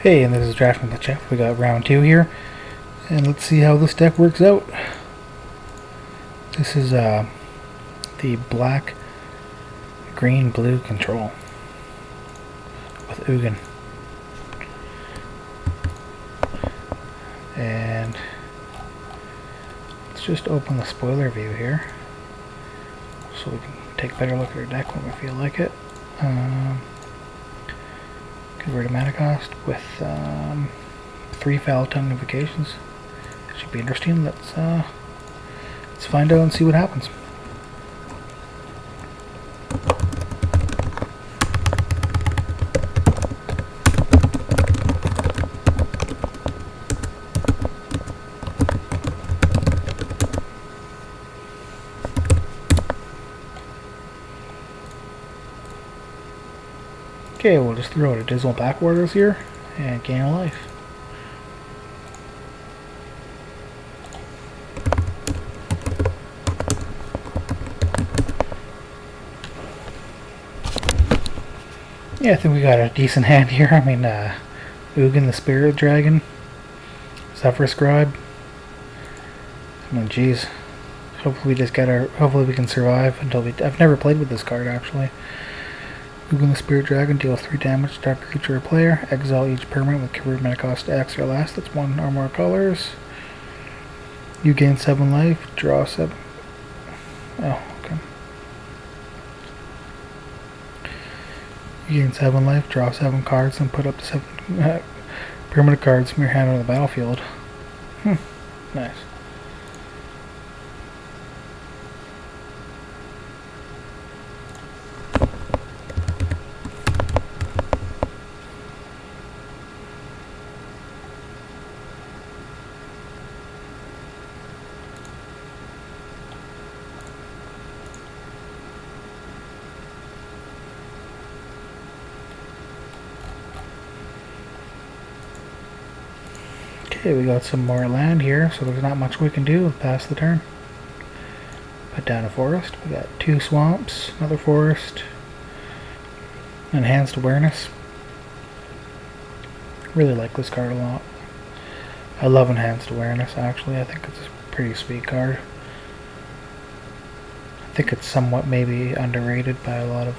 Hey, and this is Drafting the Chef. We got round 2 here, and let's see how this deck works out. This is the black, green, blue control with Ugin. And let's just open the spoiler view here so we can take a better look at our deck when we feel like it. Convert a mana cost with 3 Foul Tongue Invocations. Should be interesting. Let's find out and see what happens. Okay, we'll just throw out a Dismal Backwaters here and gain a life. Yeah, I think we got a decent hand here. I mean, Ugin the Spirit Dragon, Zephyr Scribe. I mean, jeez. Hopefully we just get our. Hopefully we can survive until we. I've never played with this card actually. Ugin the Spirit Dragon deals 3 damage to target creature or player. Exile each permanent with convert mana cost X or less. That's 1 or more colors. You gain 7 life. Draw 7. Oh, okay. You gain 7 life. Draw 7 cards and put up to 7 permanent cards from your hand on the battlefield. Nice. Okay, we got some more land here, so there's not much we can do past the turn. Put down a forest. We got 2 swamps, another forest, enhanced awareness. Really like this card a lot. I love enhanced awareness actually. I think it's a pretty sweet card. I think it's somewhat maybe underrated by a lot of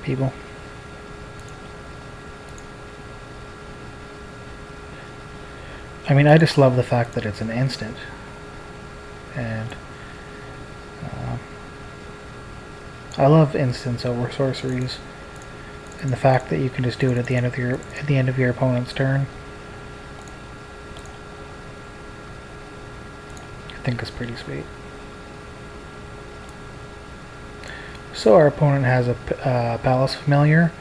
people. I mean, I just love the fact that it's an instant, and I love instants over sorceries, and the fact that you can just do it at the end of your opponent's turn. I think is pretty sweet. So our opponent has a Palace Familiar.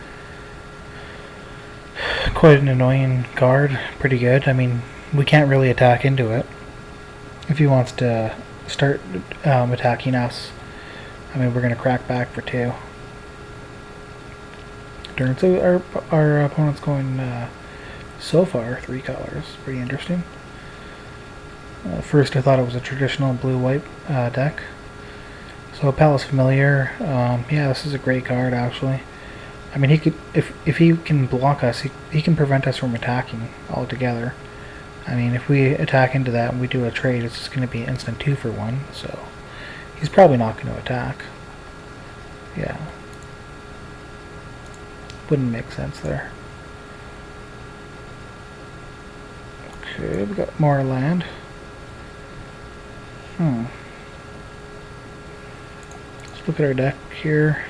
Quite an annoying card. Pretty good. I mean, we can't really attack into it. If he wants to start attacking us, I mean, we're going to crack back for 2. Turn. So our opponent's going so far 3 colors. Pretty interesting. First, I thought it was a traditional blue-white deck. So Palace Familiar. Yeah, this is a great card actually. I mean, he could if he can block us, he can prevent us from attacking altogether. I mean, if we attack into that and we do a trade, it's just going to be instant 2 for 1, so he's probably not going to attack. Yeah. Wouldn't make sense there. Okay, we got more land. Let's look at our deck here.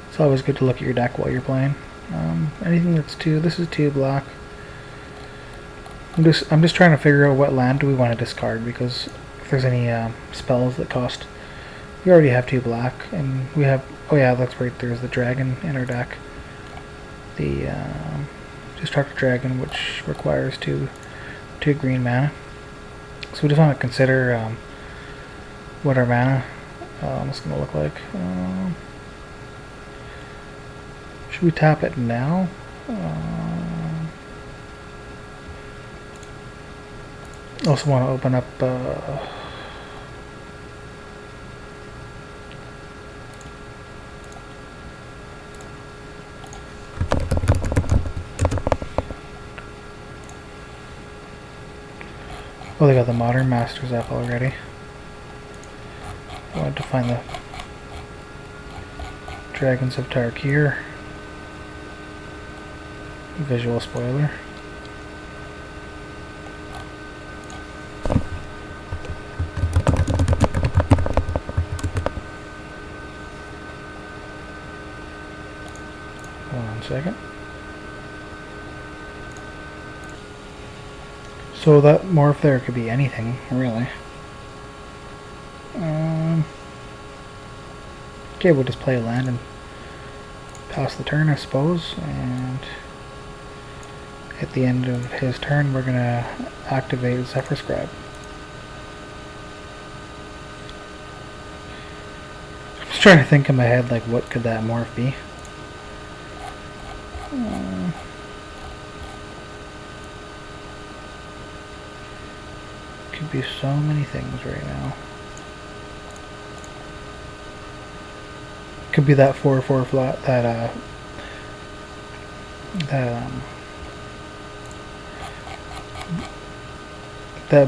It's always good to look at your deck while you're playing. Anything that's 2, this is 2 black. I'm just trying to figure out what land do we want to discard, because if there's any spells that cost, we already have 2 black, and we have, oh yeah, that's right, there's the dragon in our deck, the Destructor Dragon, which requires 2 green mana. So we just want to consider what our mana is going to look like. Should we tap it now? Also want to open up Oh, they got the Modern Masters up already. I wanted to find the Dragons of Tarkir. Visual spoiler. Hold on a second. So that morph there could be anything, really. Okay, we'll just play a land and pass the turn, I suppose. And at the end of his turn, we're gonna activate Zephyr Scribe. I'm just trying to think in my head, like, what could that morph be? Could be so many things right now. Could be that 4/4 flat, that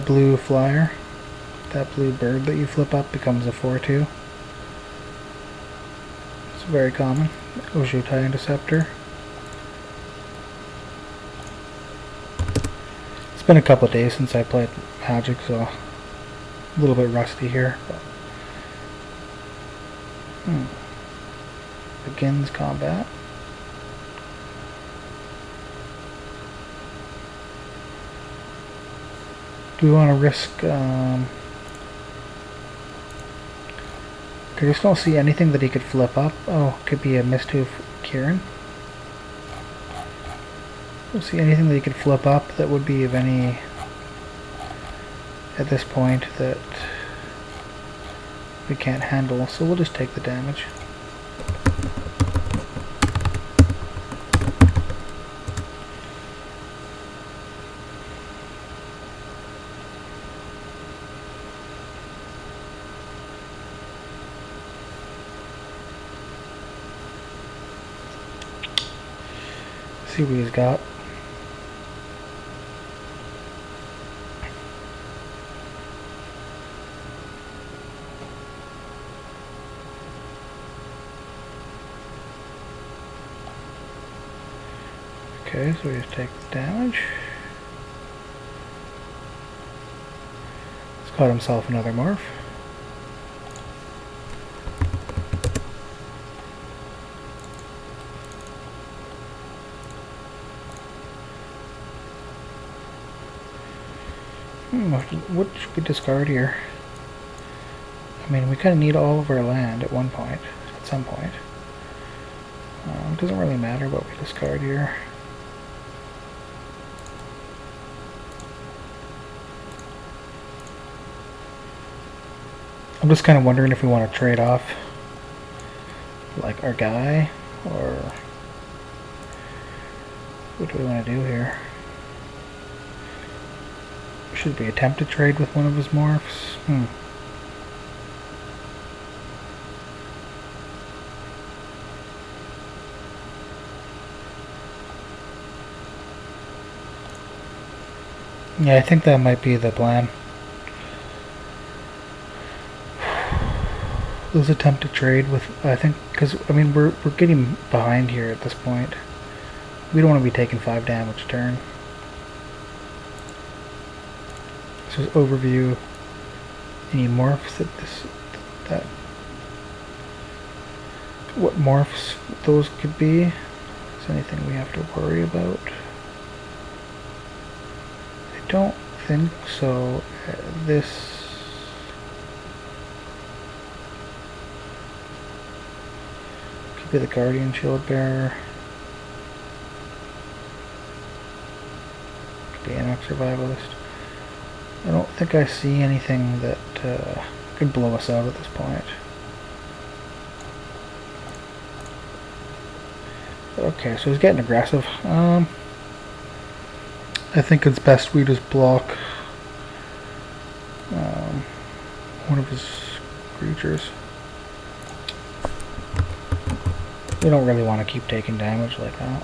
blue flyer, that blue bird that you flip up becomes a 4/2. It's very common. Ojutai Interceptor. It's been a couple of days since I played Magic, so a little bit rusty here. But begins combat. Do we want to risk? I just don't see anything that he could flip up. Oh, could be a Mistooth Kieran. Don't see anything that he could flip up that would be of any at this point that we can't handle. So we'll just take the damage. See what he's got. Okay, so we just take the damage. He's got himself another morph. What should we discard here? I mean, we kind of need all of our land at one point, at some point. It doesn't really matter what we discard here. I'm just kind of wondering if we want to trade off, like, our guy, or what do we want to do here? Should we attempt to trade with one of his morphs? Yeah, I think that might be the plan. Let's attempt to trade with, I think, because, I mean, we're getting behind here at this point. We don't want to be taking 5 damage a turn. So just overview any morphs that what morphs those could be. Is there anything we have to worry about? I don't think so. This could be the Guardian Shield Bearer. Could be Enoch Survivalist. I don't think I see anything that could blow us out at this point. Okay, so he's getting aggressive. I think it's best we just block one of his creatures. We don't really want to keep taking damage like that.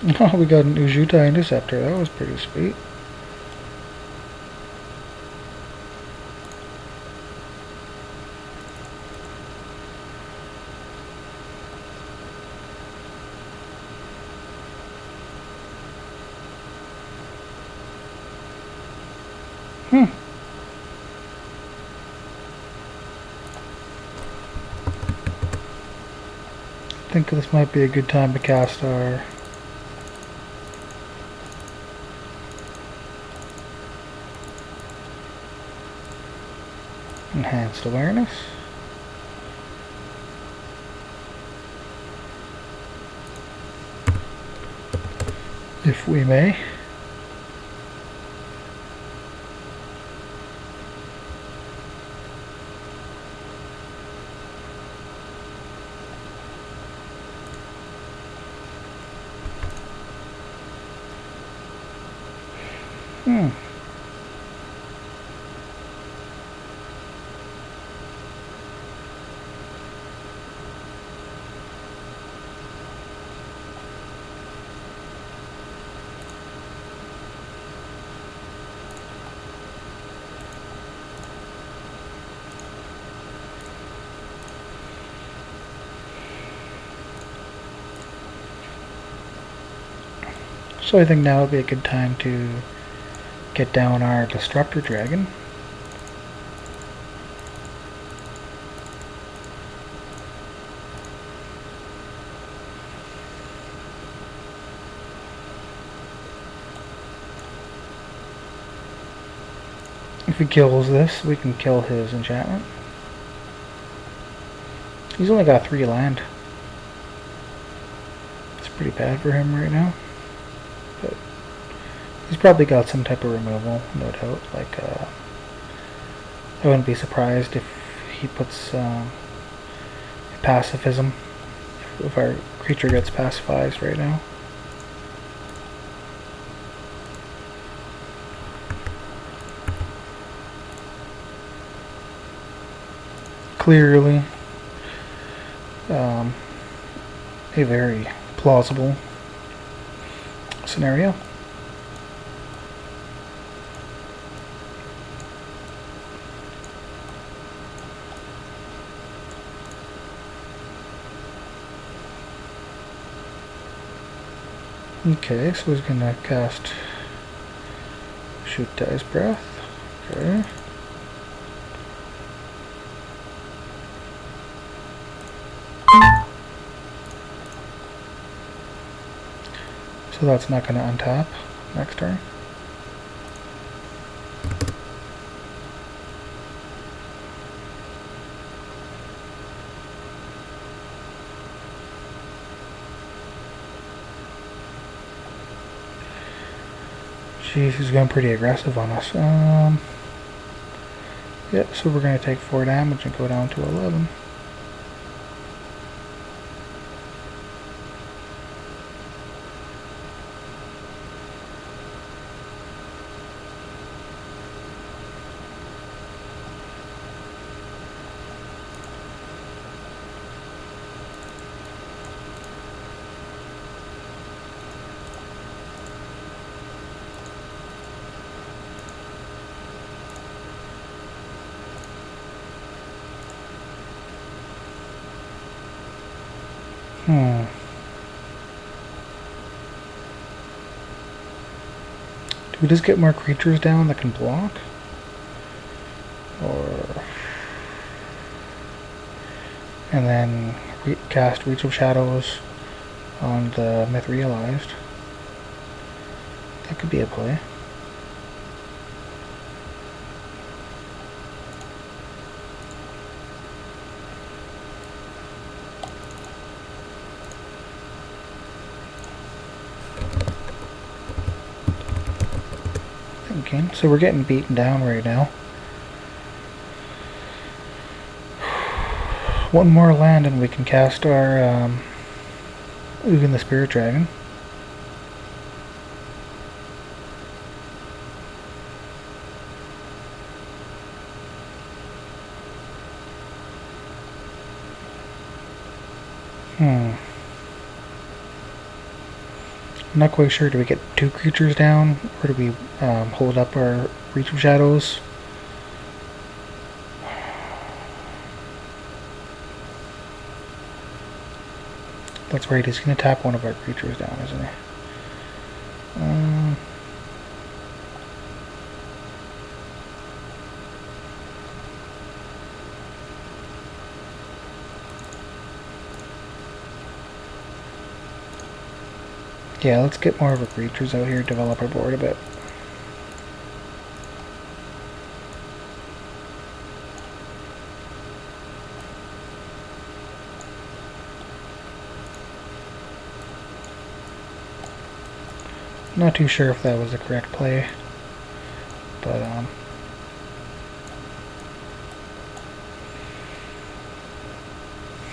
Oh, we got an Ujuta Interceptor. That was pretty sweet. I think this might be a good time to cast our Enhanced Awareness. If we may. So I think now would be a good time to get down our Destructor Dragon. If he kills this, we can kill his enchantment. He's only got 3 land. It's pretty bad for him right now. But he's probably got some type of removal, no doubt. Like, I wouldn't be surprised if he puts pacifism, if our creature gets pacifized right now. Clearly, a very plausible scenario. Okay, so he's gonna cast Shoot Dice Breath. Okay. So that's not gonna untap next turn. Jeez, he's going pretty aggressive on us. Yeah, so we're going to take 4 damage and go down to 11. Do we just get more creatures down that can block? Or... and then cast Reach of Shadows on the Myth Realized. That could be a play. Thinking. So we're getting beaten down right now. One more land and we can cast our Ugin the Spirit Dragon. I'm not quite sure. Do we get 2 creatures down, or do we hold up our Reach of Shadows? That's right, he's going to tap one of our creatures down, isn't he? Yeah, let's get more of our creatures out here, develop our board a bit. Not too sure if that was the correct play, but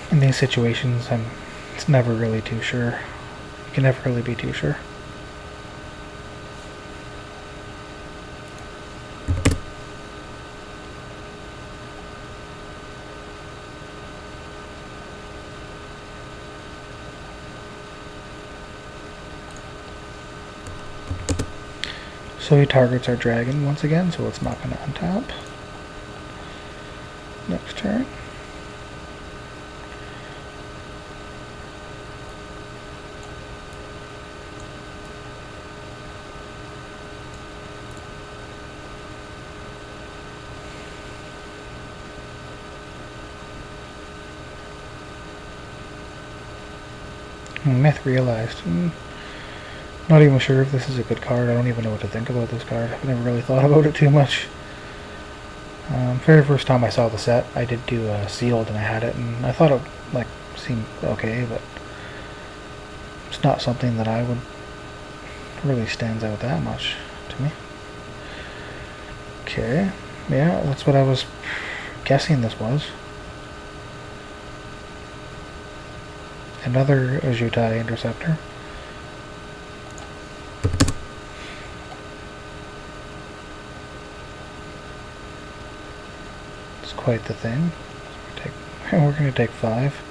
in these situations, it's never really too sure. You can never really be too sure. So he targets our dragon once again, so it's not going to untap. Next turn. Myth realized. Not even sure if this is a good card. I don't even know what to think about this card. I've never really thought about it too much. Very first time I saw the set, I did do a sealed and I had it, and I thought it seemed okay, but it's not something that I would really stands out that much to me. Okay, yeah, that's what I was guessing this was. Another Ojutai Interceptor. It's quite the thing. We're going to take 5.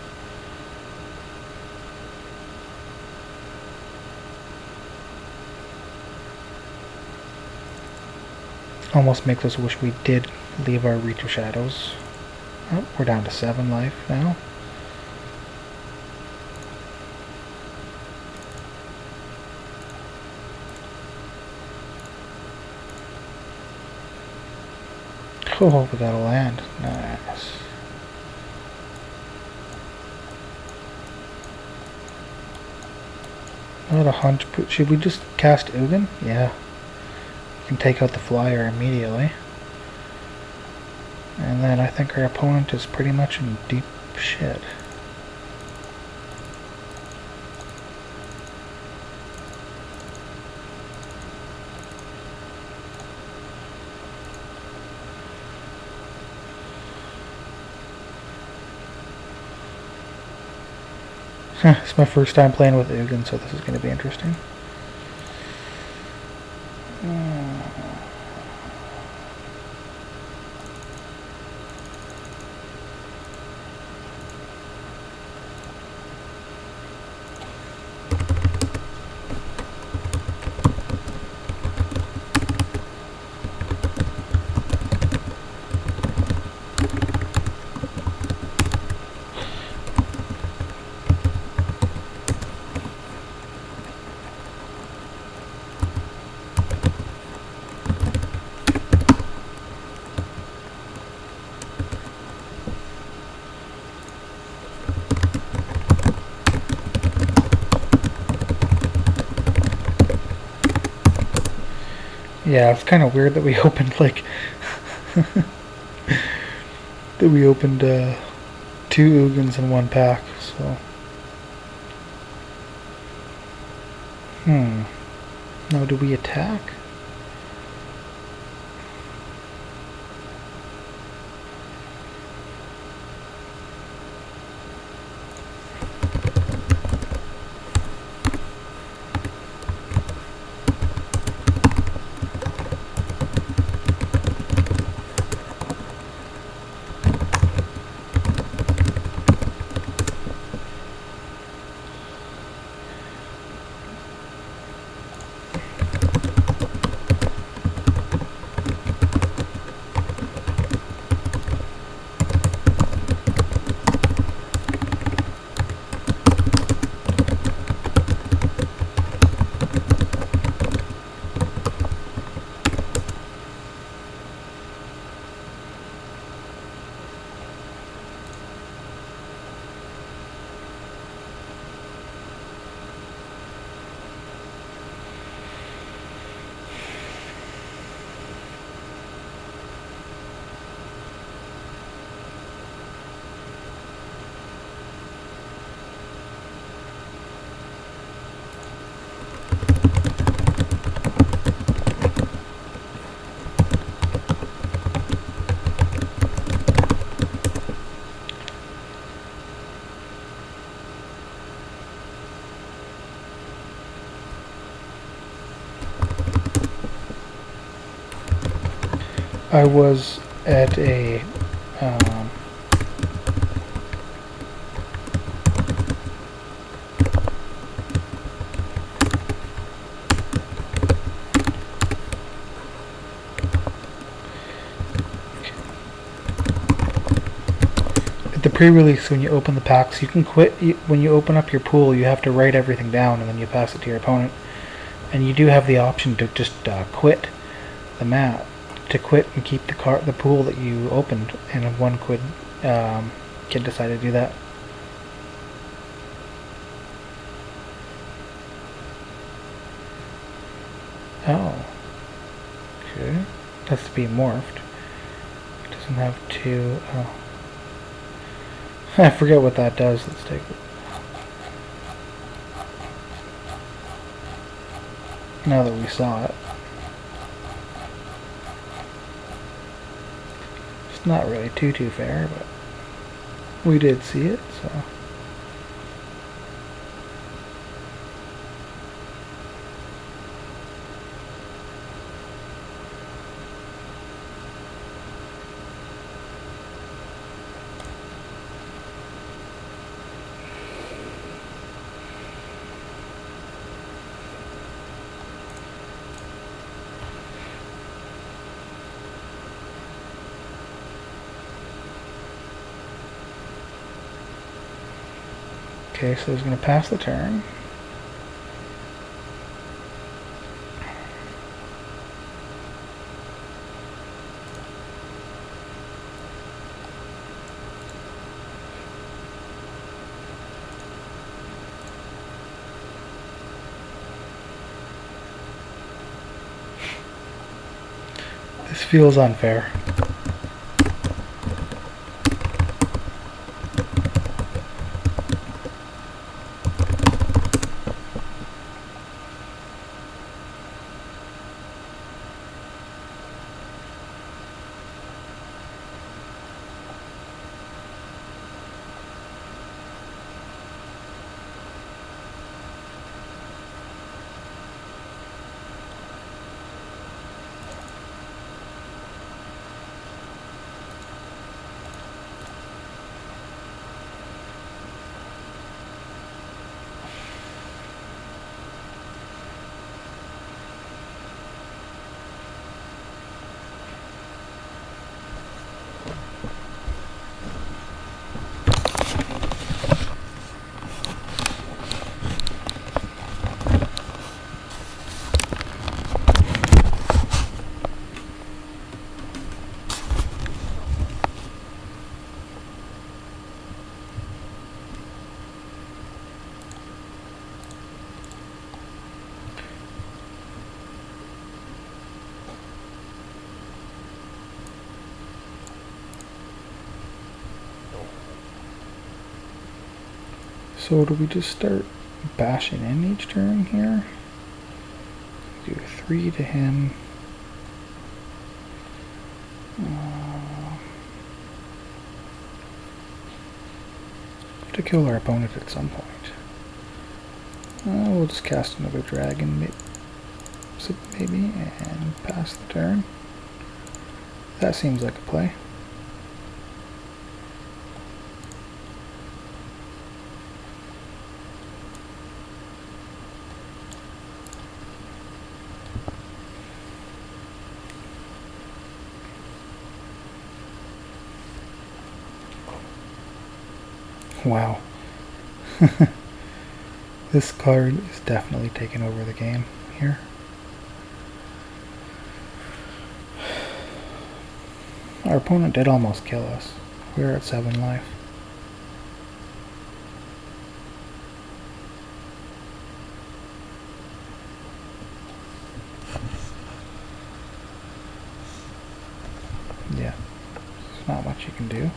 Almost makes us wish we did leave our Reach of Shadows. Oh, we're down to 7 life now. Oh, we got a land. Nice. Not a hunch. Should we just cast Ugin? Yeah. We can take out the flyer immediately. And then I think our opponent is pretty much in deep shit. It's my first time playing with Ugin, so this is going to be interesting. Yeah, it's kind of weird that we opened that we opened 2 Ugins in one pack. So, now do we attack? I was at a at the pre-release, when you open the packs, you can quit. When you open up your pool, you have to write everything down and then you pass it to your opponent. And you do have the option to just quit the map, to quit and keep the pool that you opened, and if one kid decided to do that. Oh. Okay. That's to be morphed. It doesn't have to... Oh. I forget what that does. Let's take it. Now that we saw it. It's not really too fair, but we did see it, so... Okay, so he's going to pass the turn. This feels unfair. So do we just start bashing in each turn here? Do 3 to him. Have to kill our opponent at some point. We'll just cast another dragon, maybe, and pass the turn. That seems like a play. Wow. This card is definitely taking over the game here. Our opponent did almost kill us. We were at 7 life. Yeah, there's not much you can do.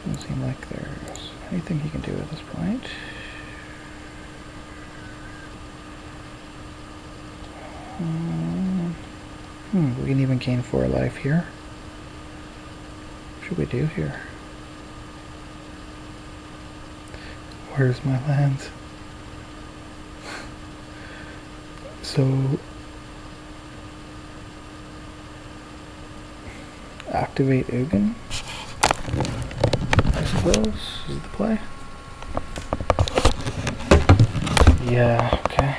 Doesn't seem like there's anything he can do at this point. We can even gain 4 life here. What should we do here? Where's my lands? So activate Ugin, I suppose, is the play. Yeah, okay.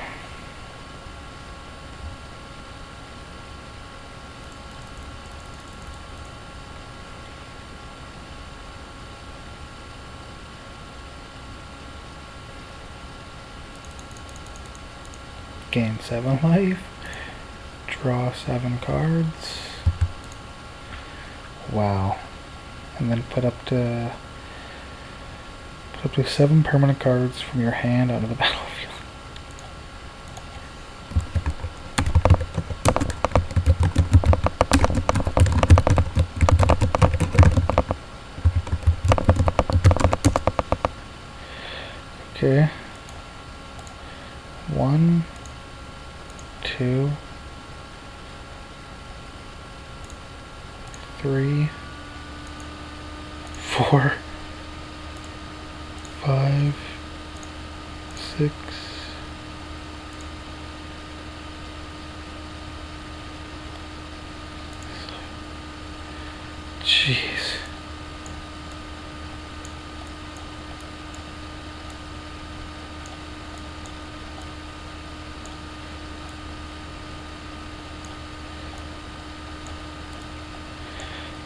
Gain 7 life. Draw 7 cards. Wow. And then put up to 7 permanent cards from your hand onto the battlefield. Okay. 1, 2, 3, 4, 5, 6, 7. Jeez.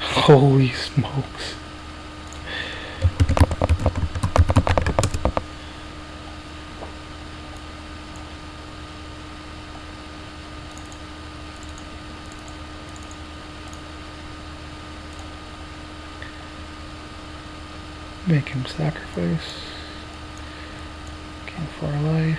Holy smokes. Make him sacrifice. Gain 4 life.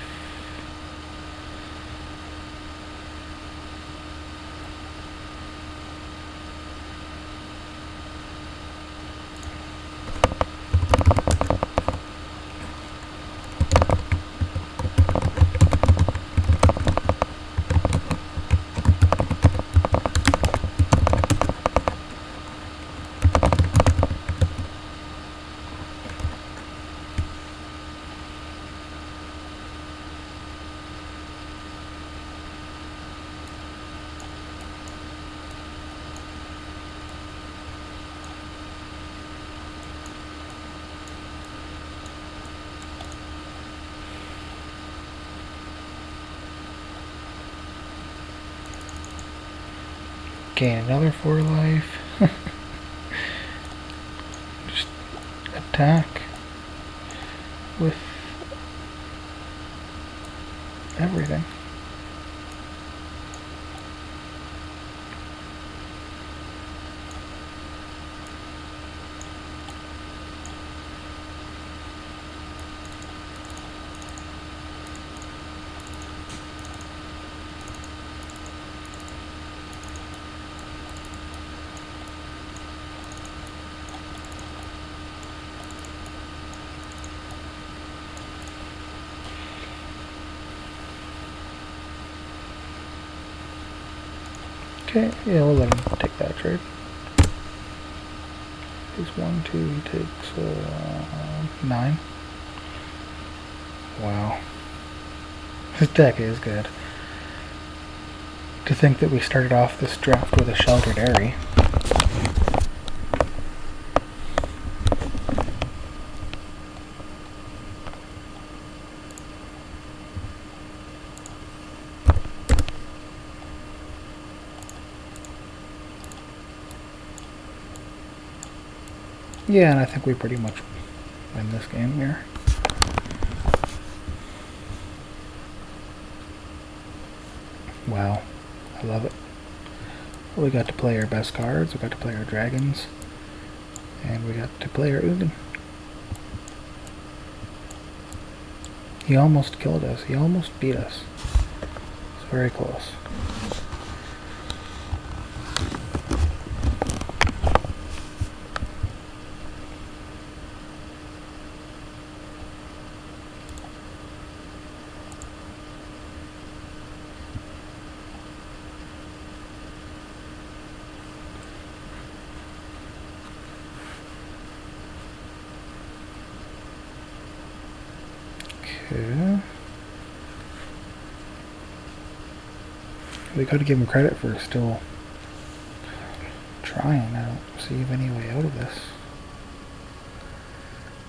Gain another 4 life. Just attack with everything. Okay, yeah, we'll let him take that trade. He's 1, 2, he takes 9. Wow. His deck is good. To think that we started off this draft with a Sheltered Aerie. Yeah, and I think we pretty much win this game here. Wow, I love it. We got to play our best cards, we got to play our dragons, and we got to play our Ugin. He almost killed us, he almost beat us. It's very close. Okay. We gotta give him credit for still trying. trying. I don't see any way out of this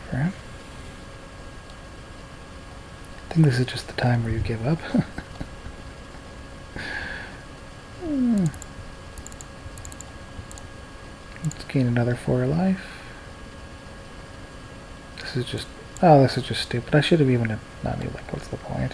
for him. I think this is just the time where you give up. Let's gain another 4 life. This is just... oh, this is just stupid. I should have even... not even, like, what's the point?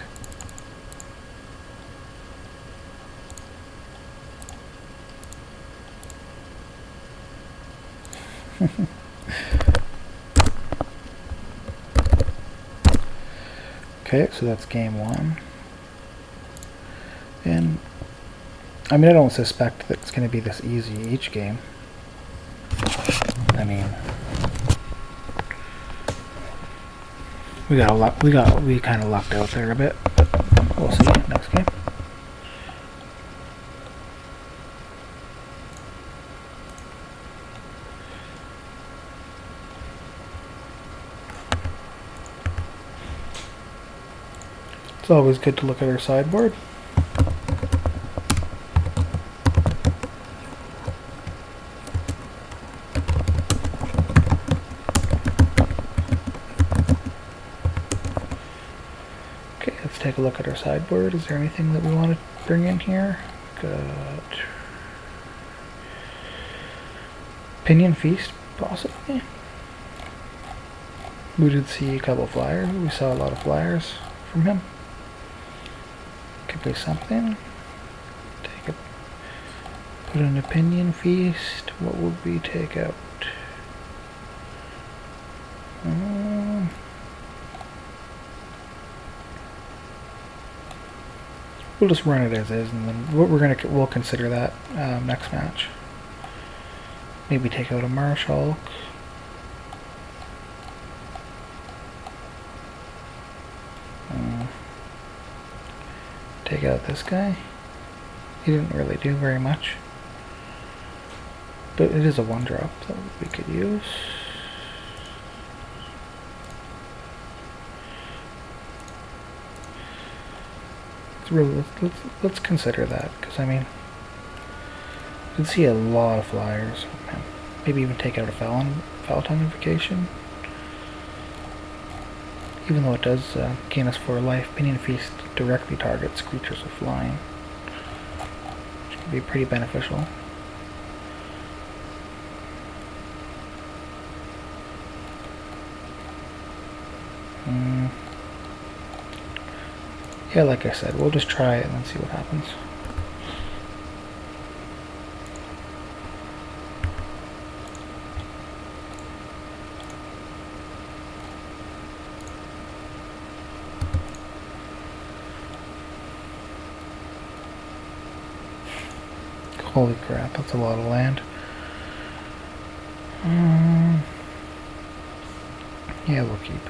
Okay, so that's game 1. And I mean, I don't suspect that it's going to be this easy each game. I mean, we kind of lucked out there a bit, but we'll see next game. It's always good to look at our sideboard. Okay, let's take a look at our sideboard. Is there anything that we want to bring in here? Got Pinion Feast, possibly. We did see a couple flyers. We saw a lot of flyers from him. Could be something. Take a, put in a Pinion Feast. What would we take out? We'll just run it as is, and then we'll consider that next match. Maybe take out a Marshall. Take out this guy. He didn't really do very much, but it is a 1-drop that we could use. Let's consider that, because I mean, you can see a lot of flyers from him. Maybe even take out a Faltonification. Even though it does gain us 4 life, Pinion Feast directly targets creatures with flying, which can be pretty beneficial. Yeah, like I said, we'll just try it and then see what happens. Holy crap, that's a lot of land. Yeah, we'll keep.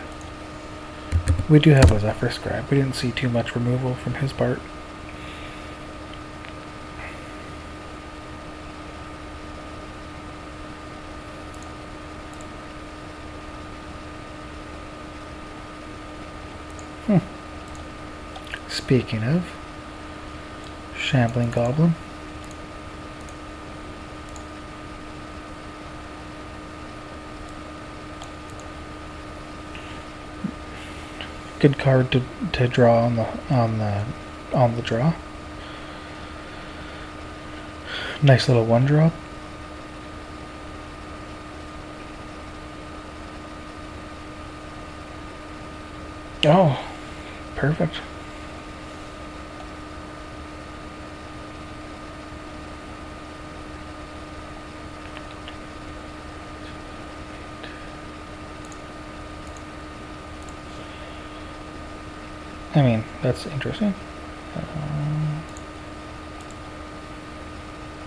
We do have a Zephyr Scribe. We didn't see too much removal from his part. Speaking of, Shambling Goblin. Good card to draw on the draw. Nice little 1-drop. Oh, perfect. I mean, that's interesting.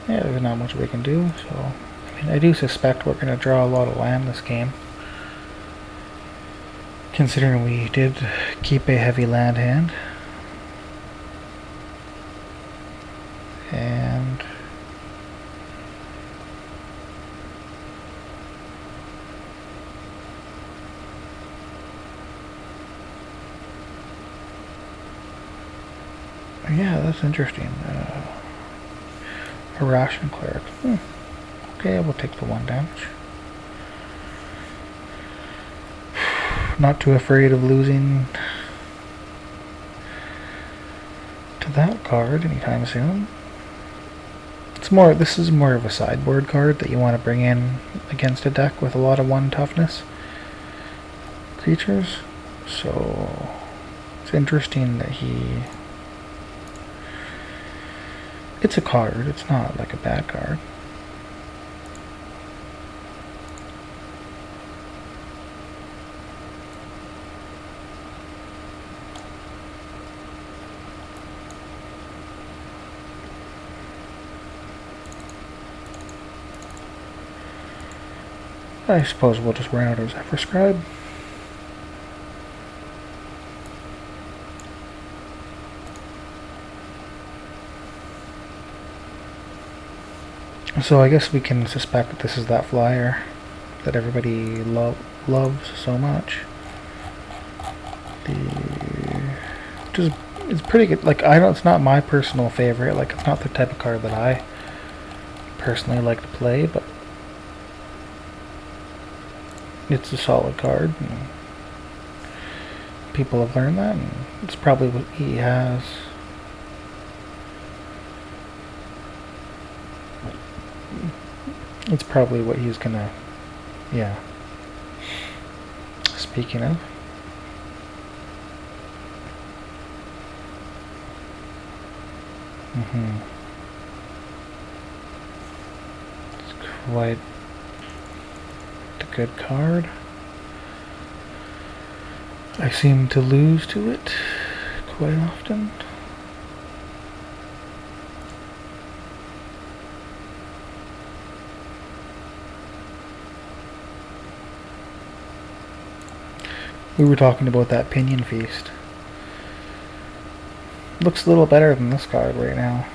Yeah, there's not much we can do, so... I mean, I do suspect we're going to draw a lot of land this game. Considering we did keep a heavy land hand. And... yeah, that's interesting. A Ration Cleric. Okay, we'll take the 1 damage. Not too afraid of losing to that card anytime soon. This is more of a sideboard card that you want to bring in against a deck with a lot of 1 toughness creatures. So it's interesting that it's a card, it's not like a bad card. I suppose we'll just run out of Zephyr Scribe. So I guess we can suspect that this is that flyer that everybody loves so much. It's pretty good. Like, it's not my personal favorite. Like, it's not the type of card that I personally like to play, but it's a solid card. And people have learned that, and it's probably what he has. It's probably what he's gonna, yeah. Speaking of. It's quite a good card. I seem to lose to it quite often. We were talking about that Pinion Feast. Looks a little better than this card right now.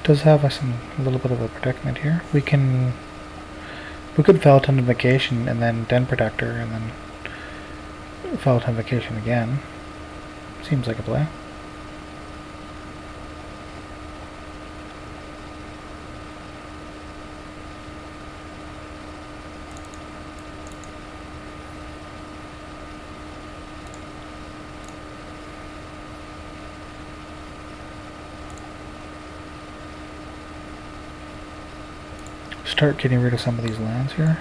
Does have us in a little bit of a predicament here. We could Felton Invocation and then Den Protector and then Felton Invocation again. Seems like a play. Start getting rid of some of these lands here.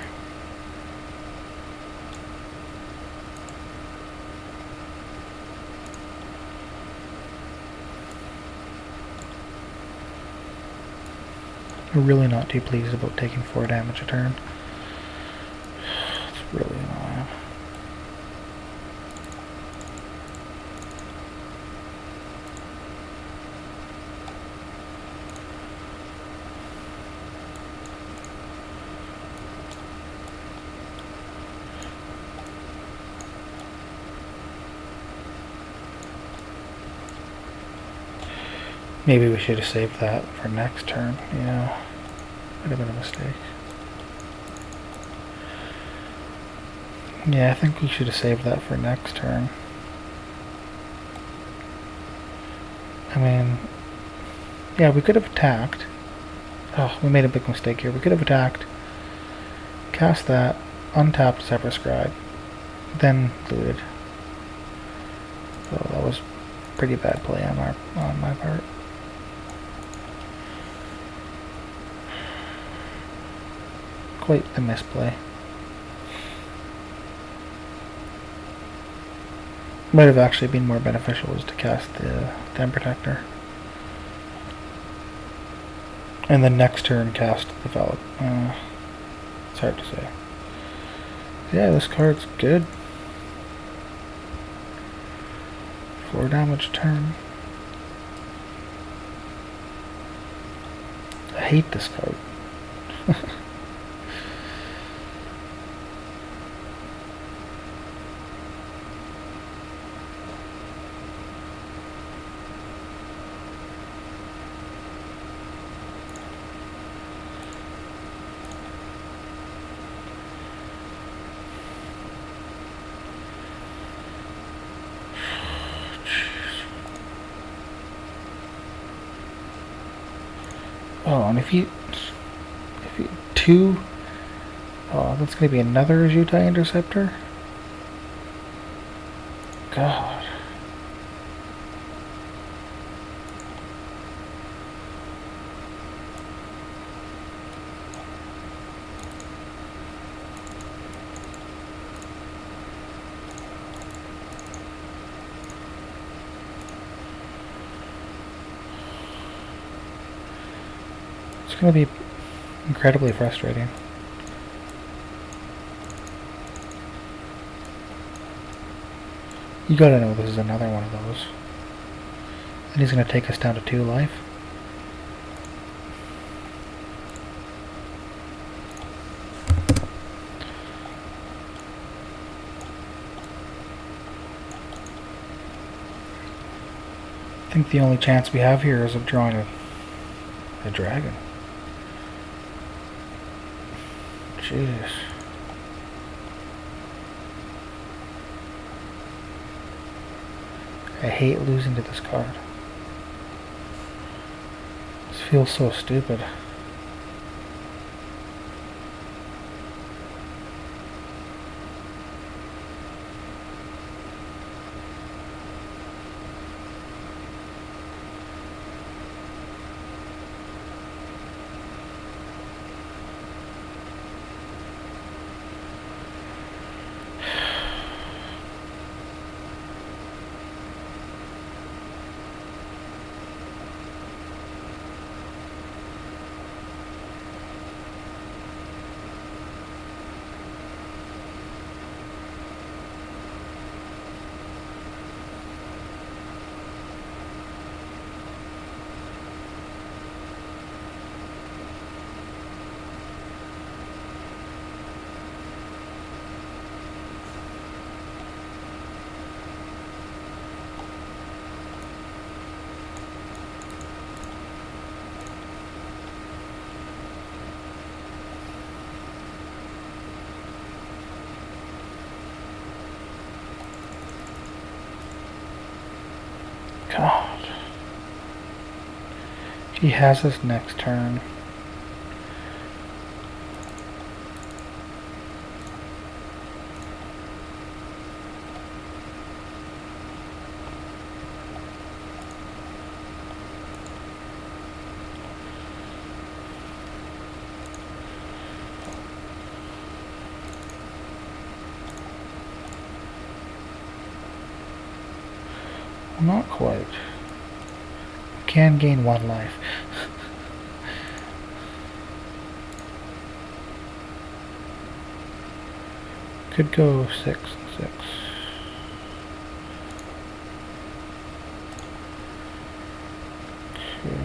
I'm really not too pleased about taking 4 damage a turn. It's really annoying. Maybe we should have saved that for next turn, you know. Might have been a mistake. Yeah, I think we should have saved that for next turn. I mean, yeah, we could have attacked. Oh, we made a big mistake here. We could have attacked, cast that, untapped Zephyr Scribe, then looted. So that was pretty bad play on my part. Quite the misplay. Might have actually been more beneficial was to cast the Den Protector. And then next turn cast the Valak. It's hard to say. Yeah, this card's good. 4 damage turn. I hate this card. Oh, and if you two, oh, that's gonna be another Jutai interceptor. God. It's gonna be incredibly frustrating. You gotta know this is another one of those. And he's gonna take us down to 2 life. I think the only chance we have here is of drawing a dragon. Jeez. I hate losing to this card. This feels so stupid. God. He has us next turn. Not quite. Can gain 1 life. Could go 6 and 6. Okay.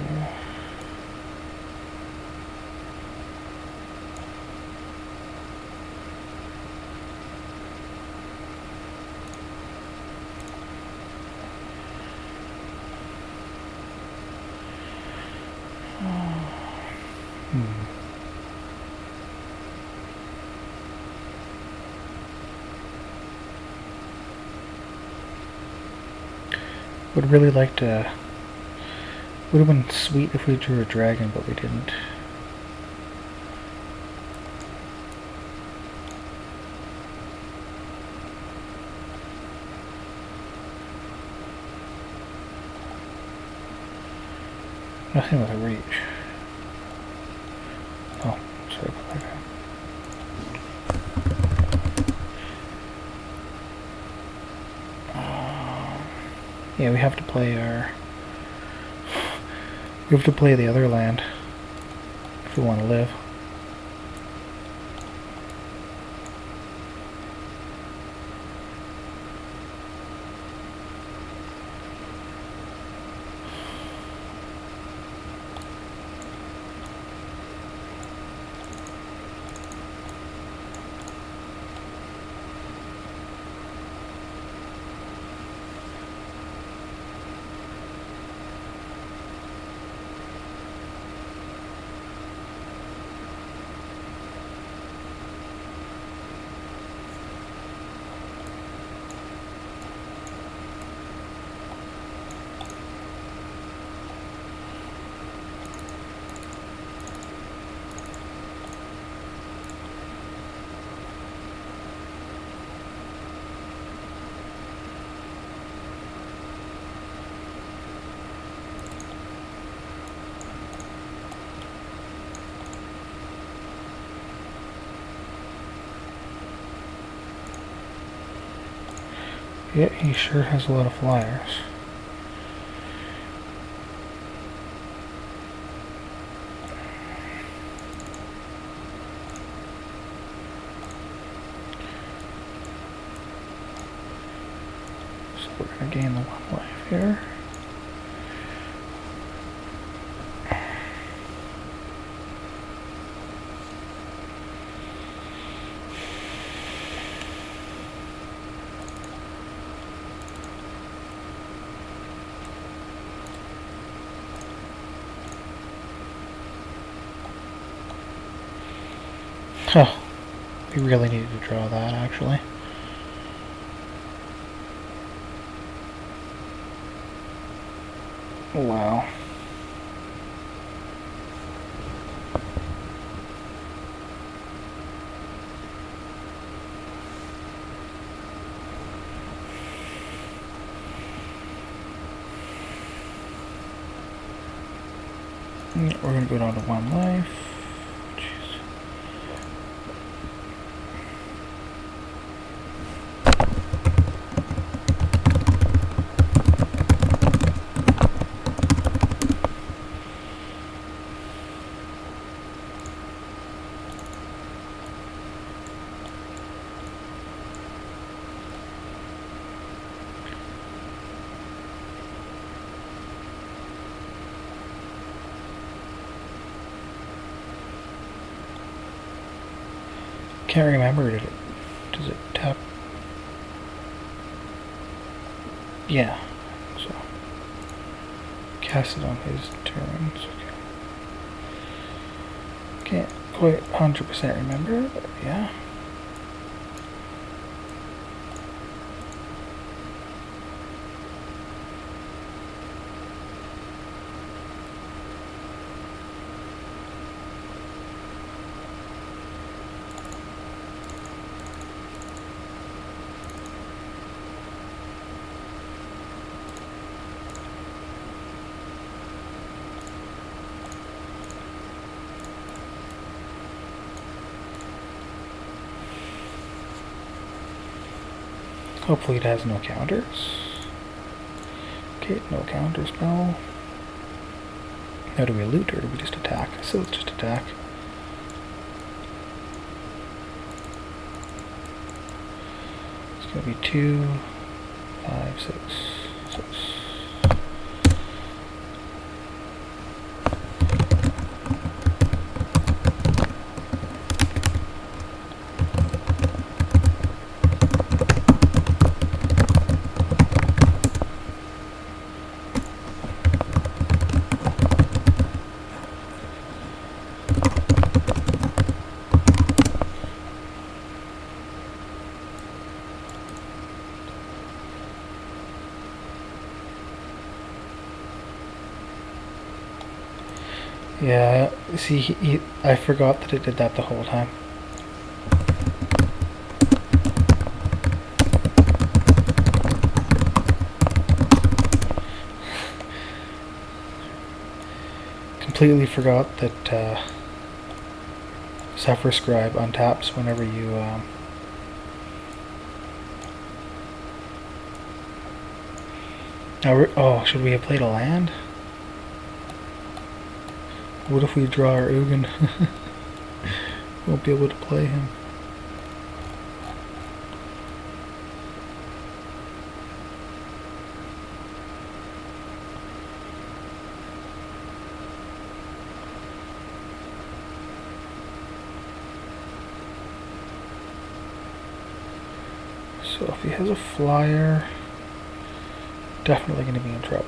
Would really like to. Would have been sweet if we drew a dragon, but we didn't. Nothing with a reach. Oh, sorry about that. Yeah, we have to play our... We have to play the other land if we want to live. Yeah, he sure has a lot of flyers. So we're going to gain the 1 life here. Oh, we really needed to draw that, actually. Wow. We're going to go down to 1 life. Jeez. Can't remember, does it tap? Yeah, so cast it on his turns. Okay. Can't quite 100% remember, but yeah. Hopefully it has no counters. Okay, no counter spell. Now do we loot or do we just attack? So let's just attack. It's gonna be 2, 5, 6, 6. Yeah, see, I forgot that it did that the whole time. Completely forgot that Zephyr Scribe untaps whenever you oh, should we have played a land? What if we draw our Ugin? Won't be able to play him. So if he has a flyer, definitely going to be in trouble.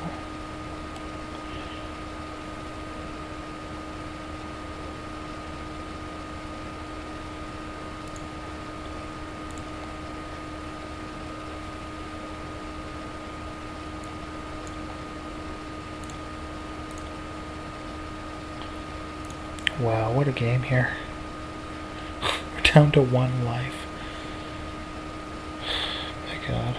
Wow, what a game here. We're down to 1 life. My God.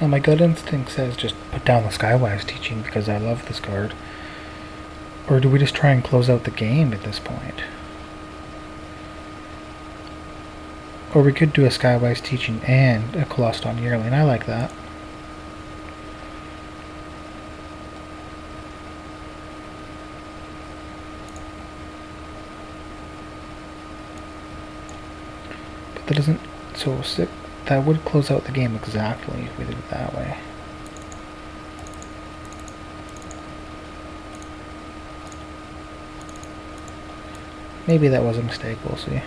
Now my gut instinct says just put down the Skywise teaching because I love this card. Or do we just try and close out the game at this point? Or we could do a Skywise teaching and a Coloston Yearling. I like that. But that doesn't... So that would close out the game exactly if we did it that way. Maybe that was a mistake, we'll see.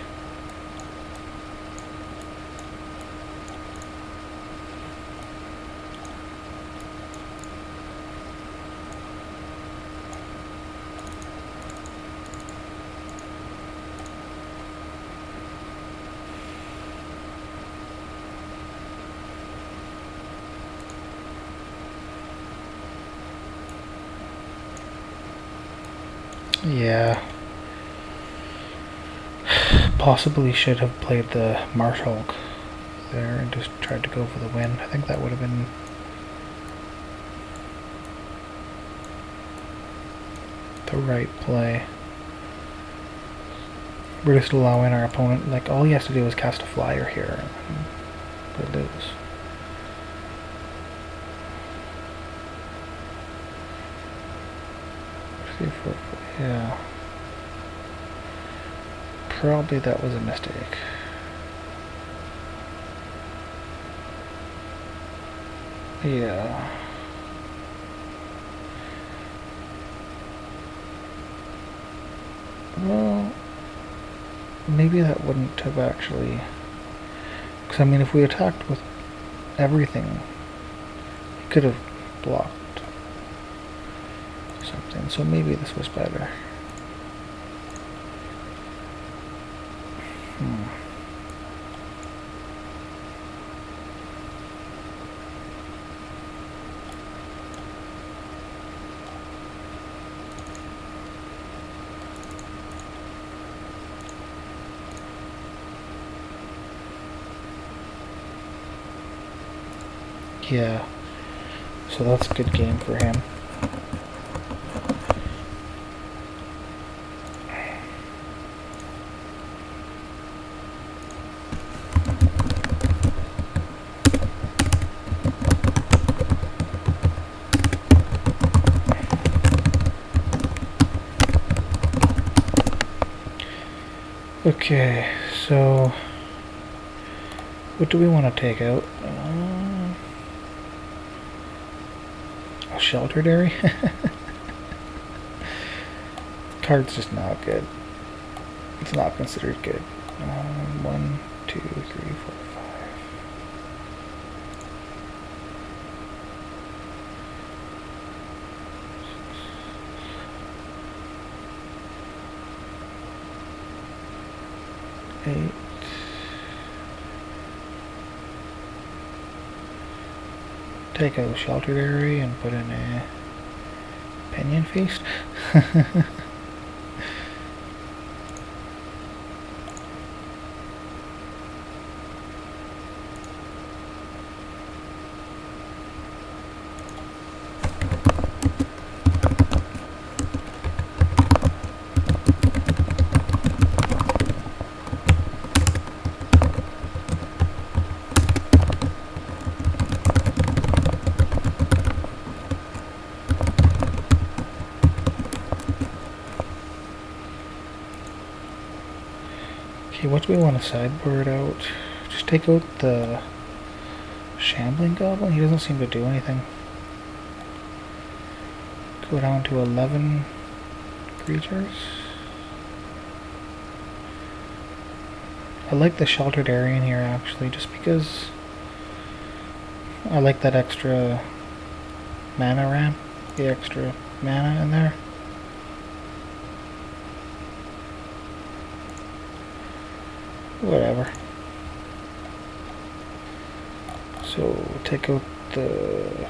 Yeah. Possibly should have played the Marshulk there and just tried to go for the win. I think that would have been the right play. We're just allowing our opponent, like, all he has to do is cast a flyer here and we lose. See if we're, yeah. Probably that was a mistake. Yeah. Well, maybe that wouldn't have actually... Because, I mean, if we attacked with everything, he could have blocked something. So maybe this was better. Yeah, so that's a good game for him. Okay, so what do we want to take out? A Sheltered Area? Card's just not good. It's not considered good. 1, 2, 3, 4, 5. 8. Take out a Sheltered Area and put in a Pinion Feast. Okay, what do we want to sideboard out? Just take out the Shambling Goblin? He doesn't seem to do anything. Go down to 11 creatures. I like the Sheltered Area in here actually, just because I like that extra mana ramp, the extra mana in there. Whatever. So take out the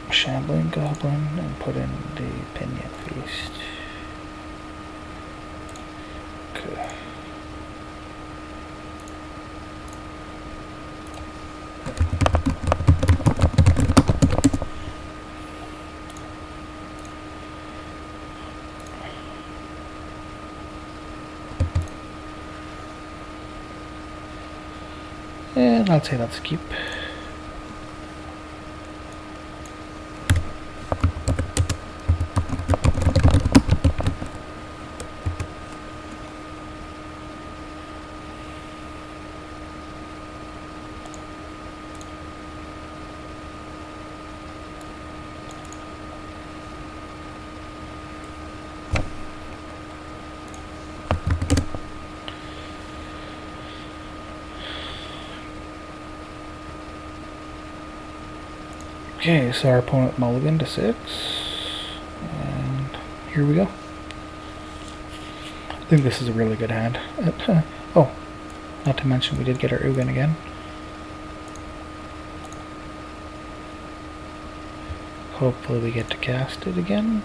Shambling Goblin and put in the Pinion Feast. Okay. And I'd say let's keep. Okay, so our opponent mulliganed to 6, and here we go. I think this is a really good hand. Oh, not to mention we did get our Ugin again. Hopefully we get to cast it again.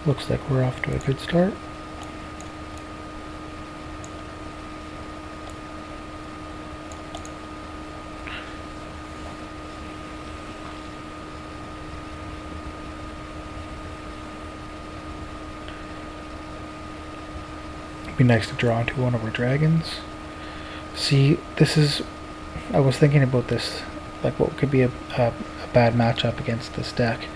Looks like we're off to a good start. Be nice to draw into one of our dragons. See, this is... I was thinking about this, like what could be a bad matchup against this deck.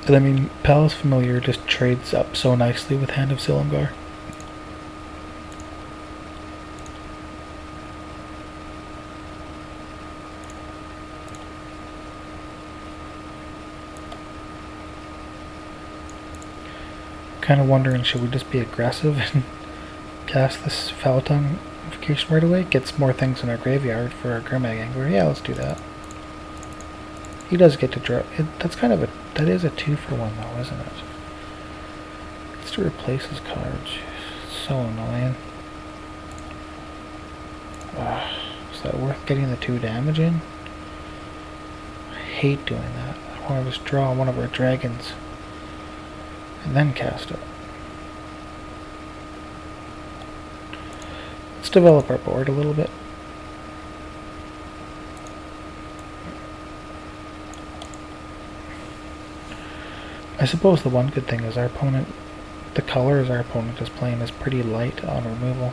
But I mean, Palace Familiar just trades up so nicely with Hand of Silumgar. Kind of wondering, should we just be aggressive and cast this Foul Tongue Invocation right away? Gets more things in our graveyard for our Grimag Angler. Yeah, let's do that. He does get to draw. That's kind of a... That is a 2-for-1 though, isn't it? It's to replace his card. It's so annoying. Is that worth getting the 2 damage in? I hate doing that. I want to just draw one of our dragons and then cast it. Let's develop our board a little bit. I suppose the one good thing is our opponent, the colors our opponent is playing is pretty light on removal.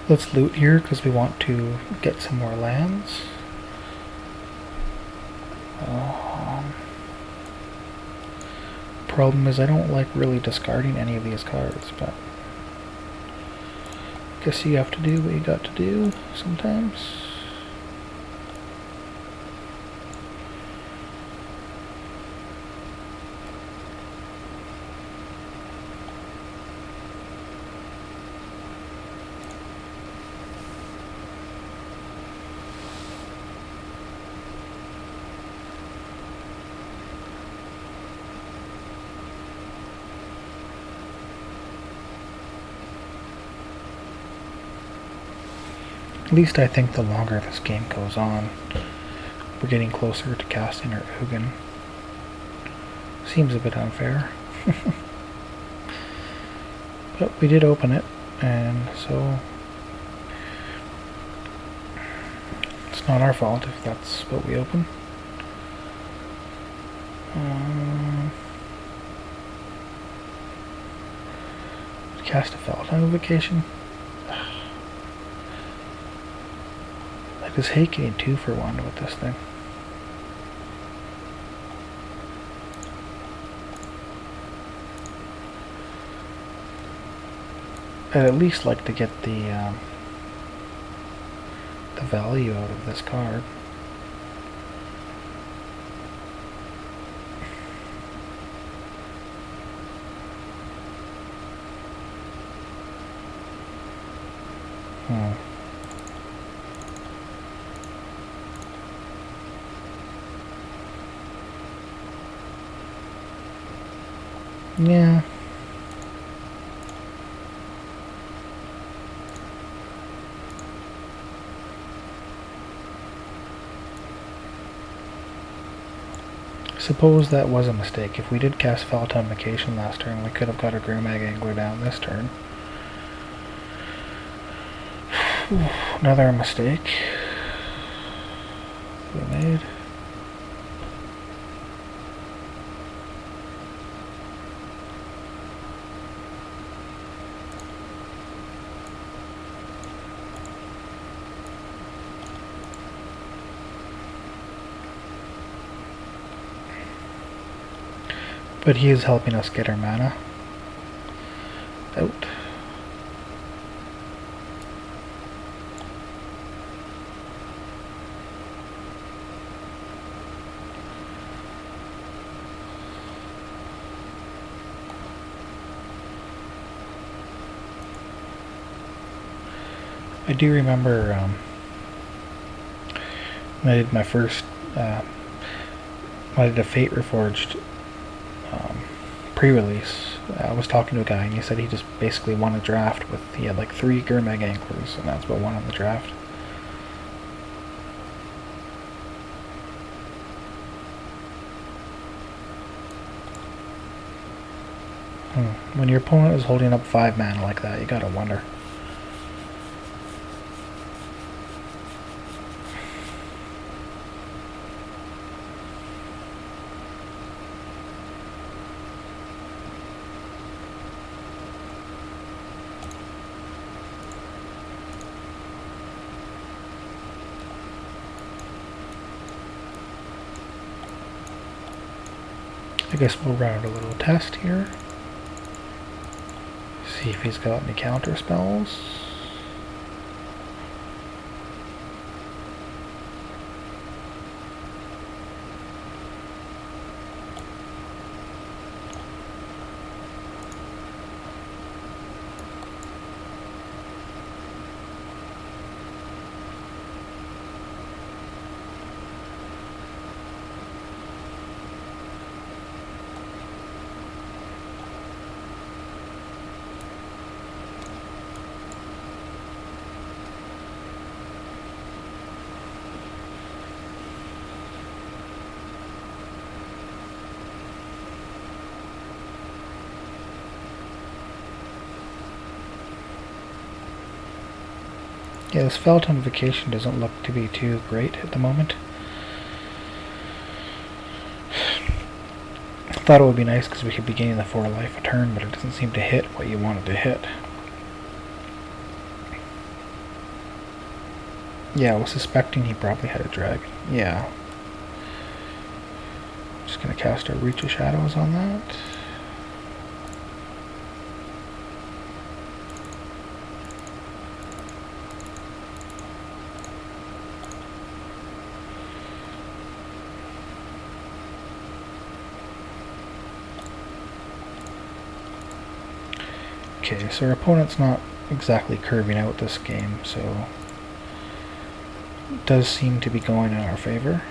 Let's loot here because we want to get some more lands. Problem is I don't like really discarding any of these cards, but I guess you have to do what you got to do sometimes. At least I think the longer this game goes on, we're getting closer to casting our Ugin. Seems a bit unfair. But we did open it, and so it's not our fault if that's what we open. Cast a Foul Tongue Invocation. I just hate getting 2-for-1 with this thing. I'd at least like to get the value out of this card. Yeah. Suppose that was a mistake. If we did cast Feltonification last turn, we could have got a Grimag Angler down this turn. Another mistake we made. But he is helping us get our mana out. I do remember when I did my first, when I did a Fate Reforged pre-release, I was talking to a guy and he said he just basically won a draft with, he had like 3 Gurmag Anglers, and that's what won in the draft. When your opponent is holding up 5 mana like that, you gotta wonder. I guess we'll run a little test here. See if he's got any counter spells. Yeah, this Feltonification doesn't look to be too great at the moment. I thought it would be nice because we could be gaining the 4 life a turn, but it doesn't seem to hit what you want it to hit. Yeah, I was suspecting he probably had a dragon. Yeah. Just gonna cast our Reach of Shadows on that. Okay, so our opponent's not exactly curving out this game, so it does seem to be going in our favor.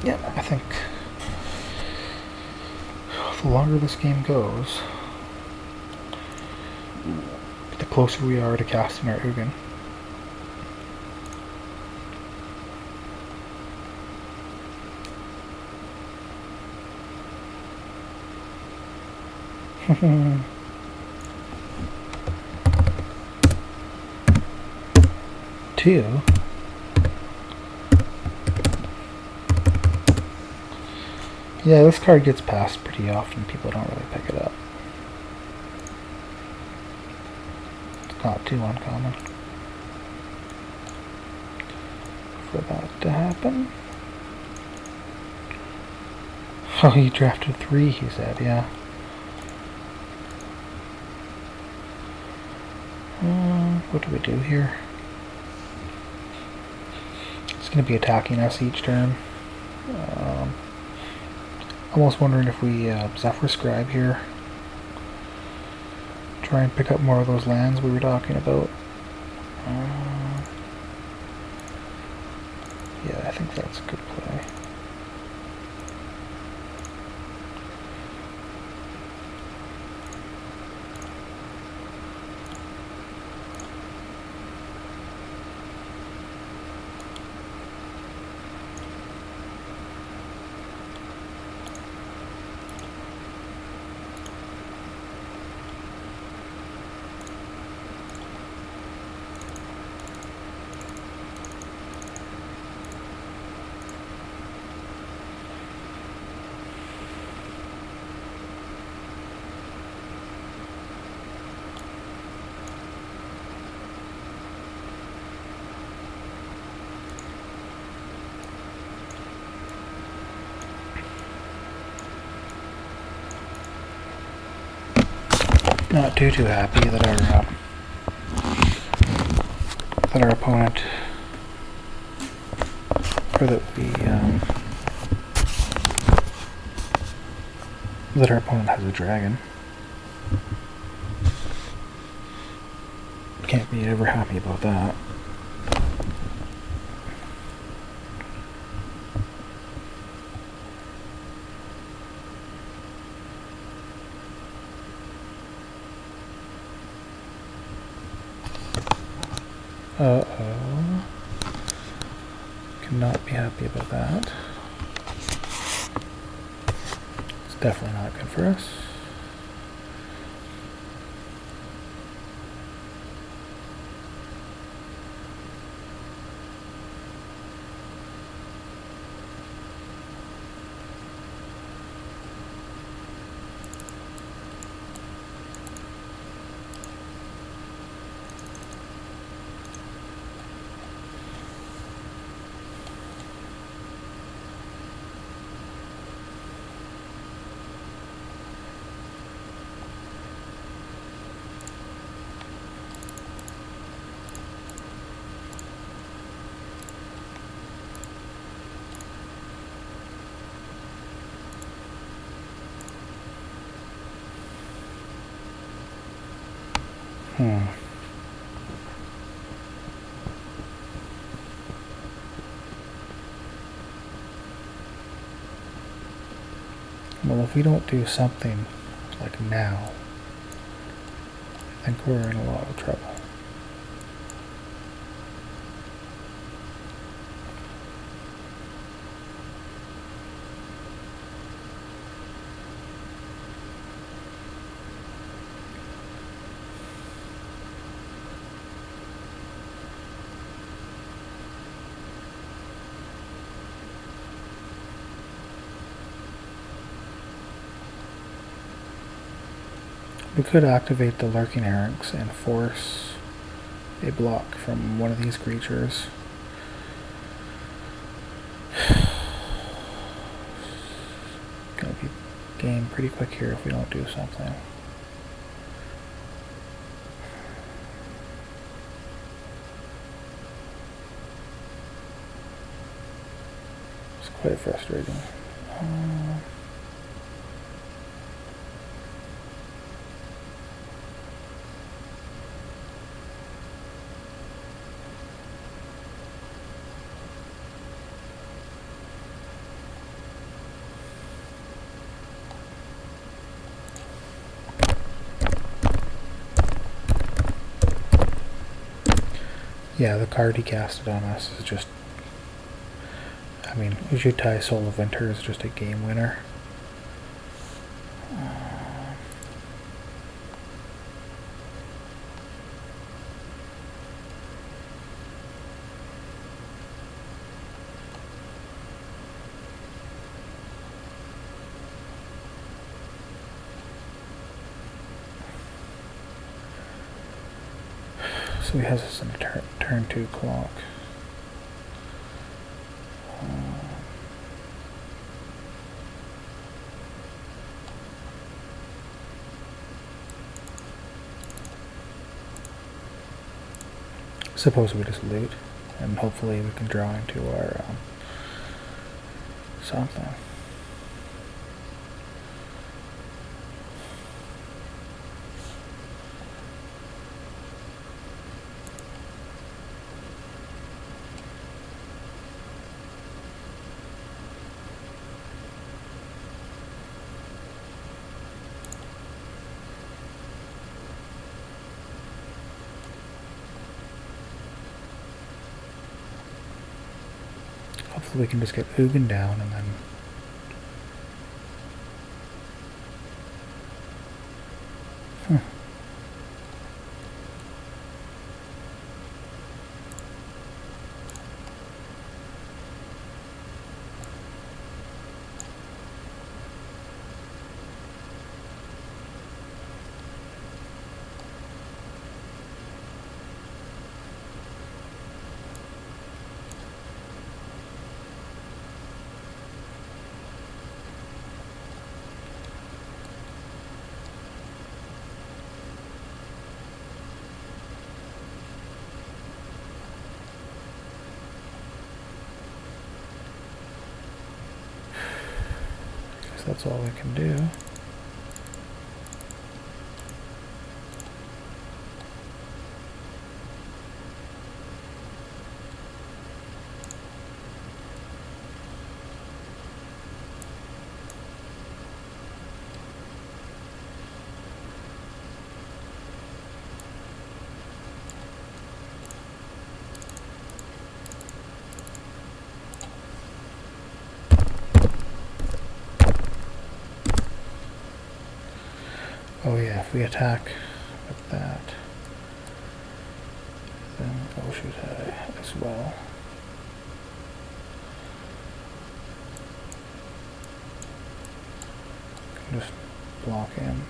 Yeah, I think the longer this game goes, the closer we are to casting our Ugin. Two. Yeah, this card gets passed pretty often. People don't really pick it up. It's not too uncommon for that to happen. Oh, he drafted 3, he said, yeah. What do we do here? It's going to be attacking us each turn. Almost wondering if we Zephyr Scribe here. Try and pick up more of those lands we were talking about. Yeah, I think that's a good play. Not too happy that our opponent, or that we that our opponent has a dragon. Can't be ever happy about that. Uh-oh. Cannot be happy about that. It's definitely not good for us. Well, if we don't do something like now, I think we're in a lot of trouble. We could activate the Lurking Erranks and force a block from one of these creatures. Gonna be game pretty quick here if we don't do something. It's quite frustrating. Yeah, the card he casted on us is just... I mean, Ujutai Soul of Winter is just a game winner. So he has us in a turn 2 clock. Suppose we just loot, and hopefully we can draw into our something. Hopefully we can just get Ugin down and then... That's all we can do. Oh yeah, if we attack with that, then Oshutai as well. Just block him.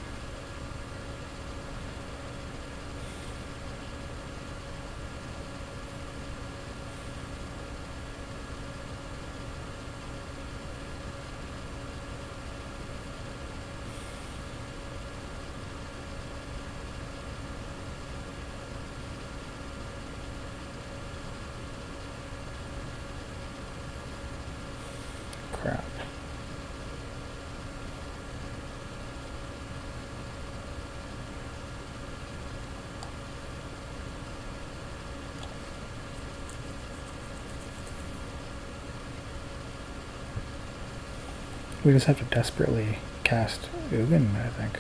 Crap. We just have to desperately cast Ugin, I think.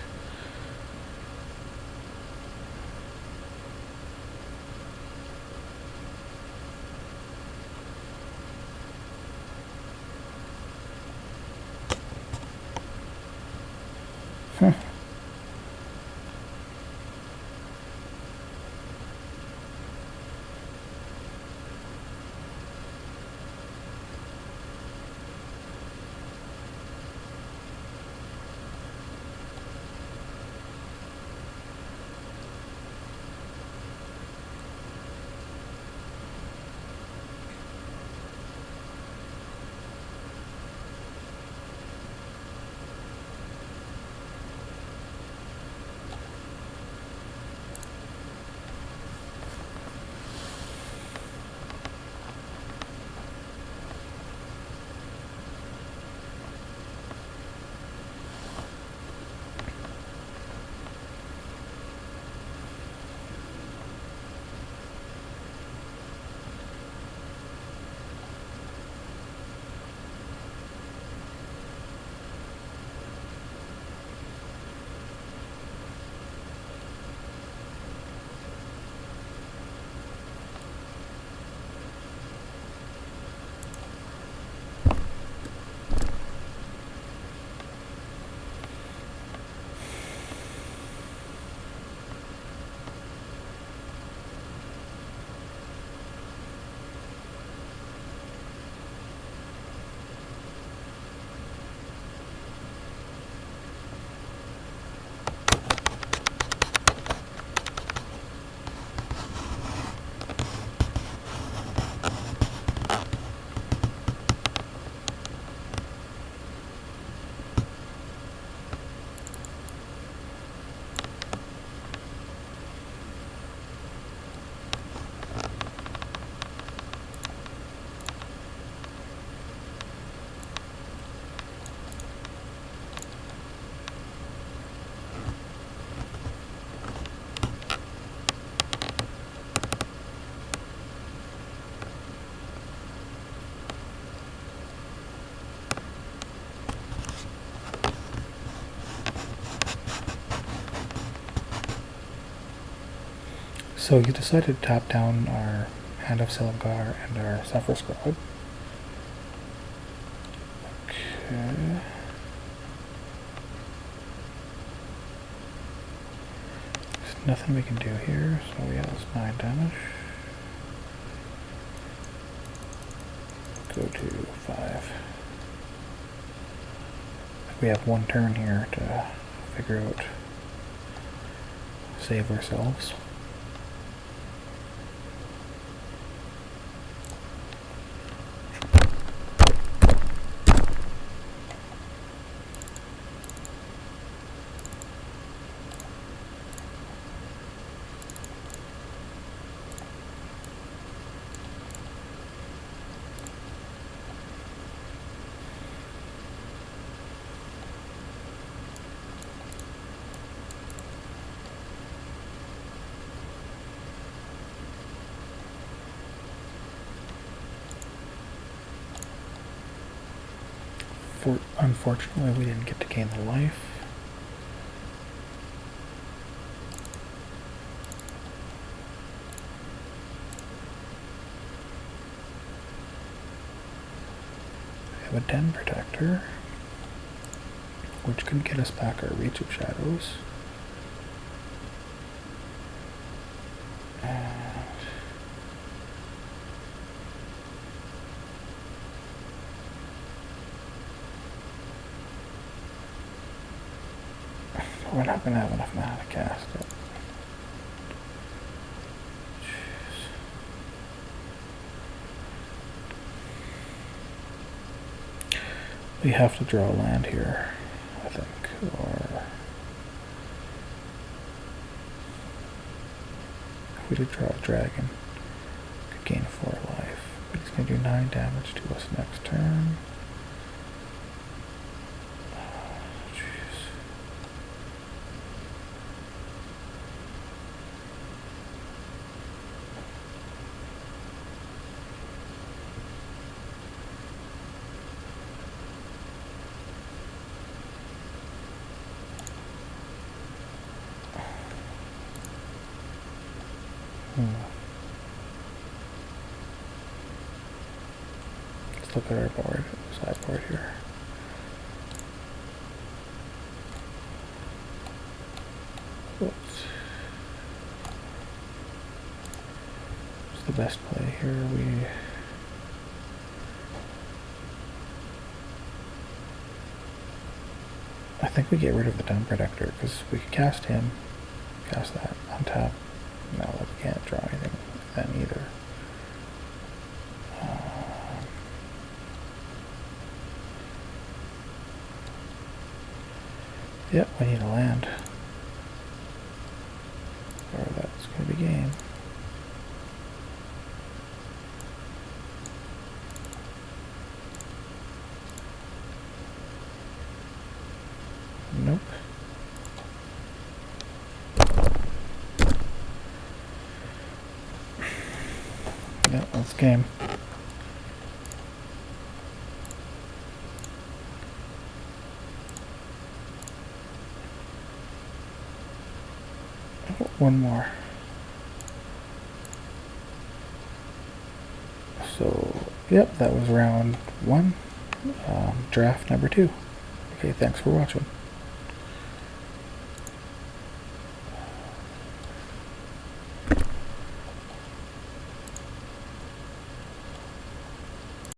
So you decided to tap down our Hand of Silumgar and our Zephyr Squad. Okay. There's nothing we can do here, so yeah, that's 9 damage. Go to 5. We have one turn here to figure out, save ourselves. Unfortunately, we didn't get to gain the life. We have a Den Protector, which can get us back our Reach of Shadows. We're not going to have enough mana to cast it. Jeez. We have to draw a land here, I think, or if we did draw a dragon, we could gain 4 life. But he's going to do 9 damage to us next turn. Let's look at our board, sideboard here. What's the best play here? I think we get rid of the Den Protector because we could cast him, cast that, untap. No, we can't draw anything then either. Yep, we need a land. Or that's going to be game. Nope. Yep, that's game. One more. So, yep, that was round 1, draft number 2. Okay, thanks for watching.